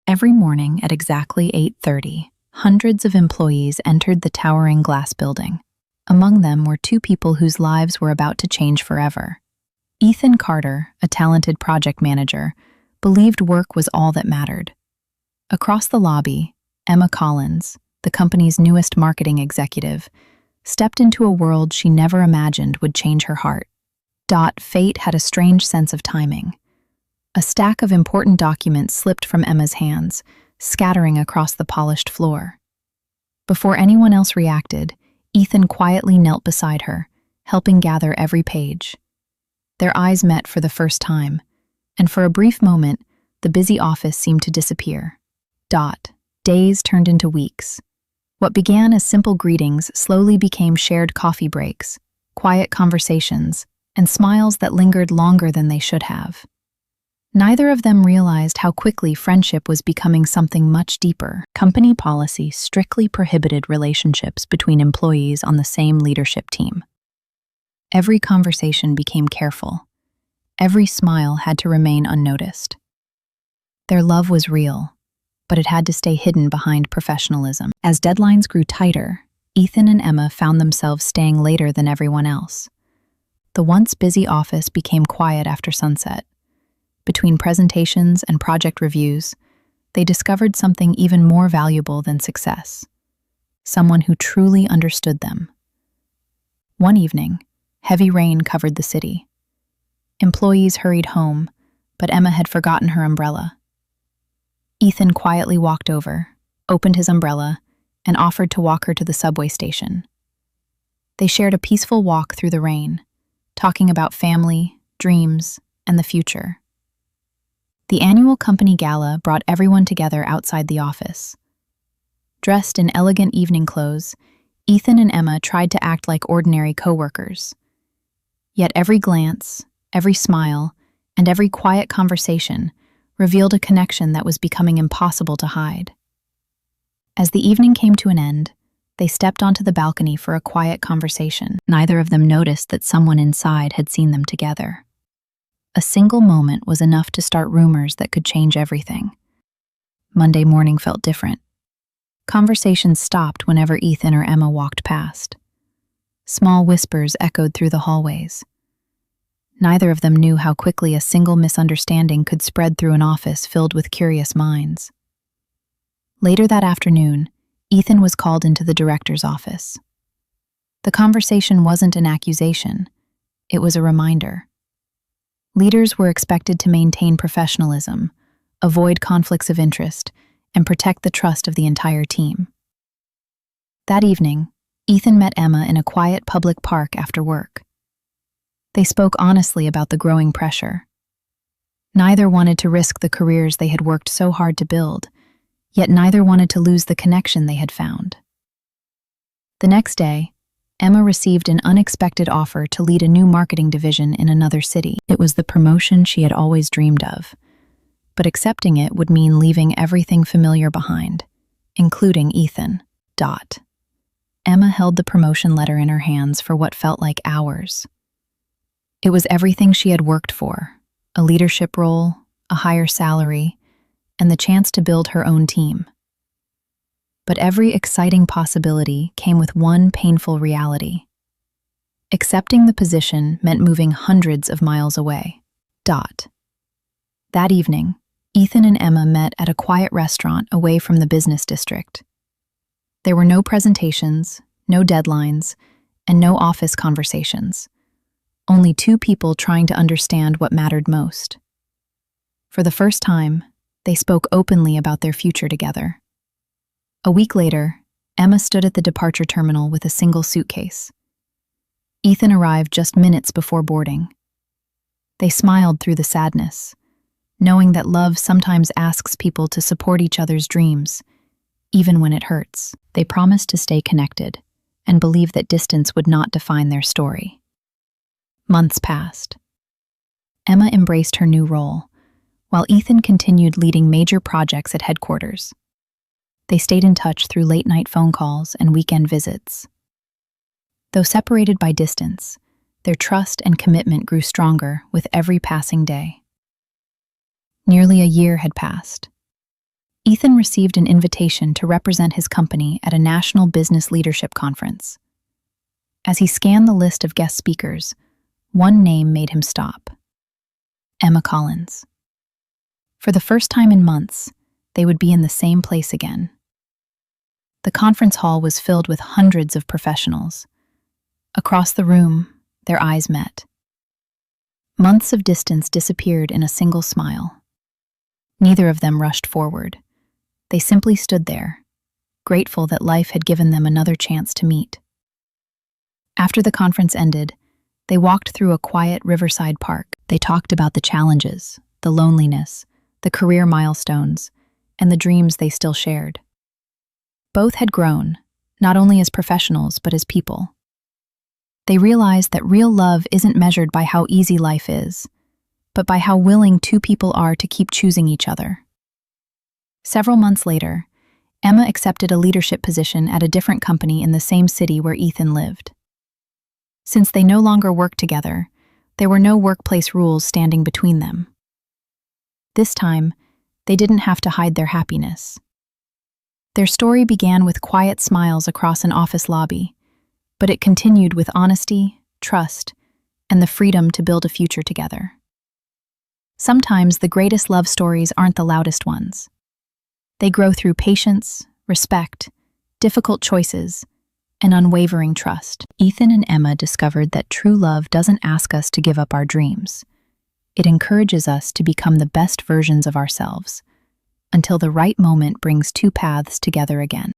Every morning at exactly 8:30, hundreds of employees entered the towering glass building. Among them were two people whose lives were about to change forever. Ethan Carter, a talented project manager, believed work was all that mattered. Across the lobby, Emma Collins, the company's newest marketing executive, stepped into a world she never imagined would change her heart. Fate had a strange sense of timing. A stack of important documents slipped from Emma's hands, scattering across the polished floor. Before anyone else reacted, Ethan quietly knelt beside her, helping gather every page. Their eyes met for the first time, and for a brief moment, the busy office seemed to disappear. Days turned into weeks. What began as simple greetings slowly became shared coffee breaks, quiet conversations, and smiles that lingered longer than they should have. Neither of them realized how quickly friendship was becoming something much deeper. Company policy strictly prohibited relationships between employees on the same leadership team. Every conversation became careful. Every smile had to remain unnoticed. Their love was real, but it had to stay hidden behind professionalism. As deadlines grew tighter, Ethan and Emma found themselves staying later than everyone else. The once busy office became quiet after sunset. Between presentations and project reviews, they discovered something even more valuable than success: someone who truly understood them. One evening, heavy rain covered the city. Employees hurried home, but Emma had forgotten her umbrella. Ethan quietly walked over, opened his umbrella, and offered to walk her to the subway station. They shared a peaceful walk through the rain, talking about family, dreams, and the future. The annual company gala brought everyone together outside the office. Dressed in elegant evening clothes, Ethan and Emma tried to act like ordinary coworkers. Yet every glance, every smile, and every quiet conversation revealed a connection that was becoming impossible to hide. As the evening came to an end, they stepped onto the balcony for a quiet conversation. Neither of them noticed that someone inside had seen them together. A single moment was enough to start rumors that could change everything. Monday morning felt different. Conversations stopped whenever Ethan or Emma walked past. Small whispers echoed through the hallways. Neither of them knew how quickly a single misunderstanding could spread through an office filled with curious minds. Later that afternoon, Ethan was called into the director's office. The conversation wasn't an accusation, it was a reminder. Leaders were expected to maintain professionalism, avoid conflicts of interest, and protect the trust of the entire team. That evening, Ethan met Emma in a quiet public park after work. They spoke honestly about the growing pressure. Neither wanted to risk the careers they had worked so hard to build, yet neither wanted to lose the connection they had found. The next day, Emma received an unexpected offer to lead a new marketing division in another city. It was the promotion she had always dreamed of, but accepting it would mean leaving everything familiar behind, including Ethan. Emma held the promotion letter in her hands for what felt like hours. It was everything she had worked for: a leadership role, a higher salary, and the chance to build her own team. But every exciting possibility came with one painful reality. Accepting the position meant moving hundreds of miles away. That evening, Ethan and Emma met at a quiet restaurant away from the business district. There were no presentations, no deadlines, and no office conversations. Only two people trying to understand what mattered most. For the first time, they spoke openly about their future together. A week later, Emma stood at the departure terminal with a single suitcase. Ethan arrived just minutes before boarding. They smiled through the sadness, knowing that love sometimes asks people to support each other's dreams, even when it hurts. They promised to stay connected and believe that distance would not define their story. Months passed. Emma embraced her new role, while Ethan continued leading major projects at headquarters. They stayed in touch through late-night phone calls and weekend visits. Though separated by distance, their trust and commitment grew stronger with every passing day. Nearly a year had passed. Ethan received an invitation to represent his company at a national business leadership conference. As he scanned the list of guest speakers, one name made him stop: Emma Collins. For the first time in months, they would be in the same place again. The conference hall was filled with hundreds of professionals. Across the room, their eyes met. Months of distance disappeared in a single smile. Neither of them rushed forward. They simply stood there, grateful that life had given them another chance to meet. After the conference ended, they walked through a quiet riverside park. They talked about the challenges, the loneliness, the career milestones, and the dreams they still shared. Both had grown, not only as professionals but as people. They realized that real love isn't measured by how easy life is, but by how willing two people are to keep choosing each other. Several months later, Emma accepted a leadership position at a different company in the same city where Ethan lived. Since they no longer worked together, there were no workplace rules standing between them. This time, they didn't have to hide their happiness. Their story began with quiet smiles across an office lobby, but it continued with honesty, trust, and the freedom to build a future together. Sometimes the greatest love stories aren't the loudest ones. They grow through patience, respect, difficult choices, and unwavering trust. Ethan and Emma discovered that true love doesn't ask us to give up our dreams. It encourages us to become the best versions of ourselves, until the right moment brings two paths together again.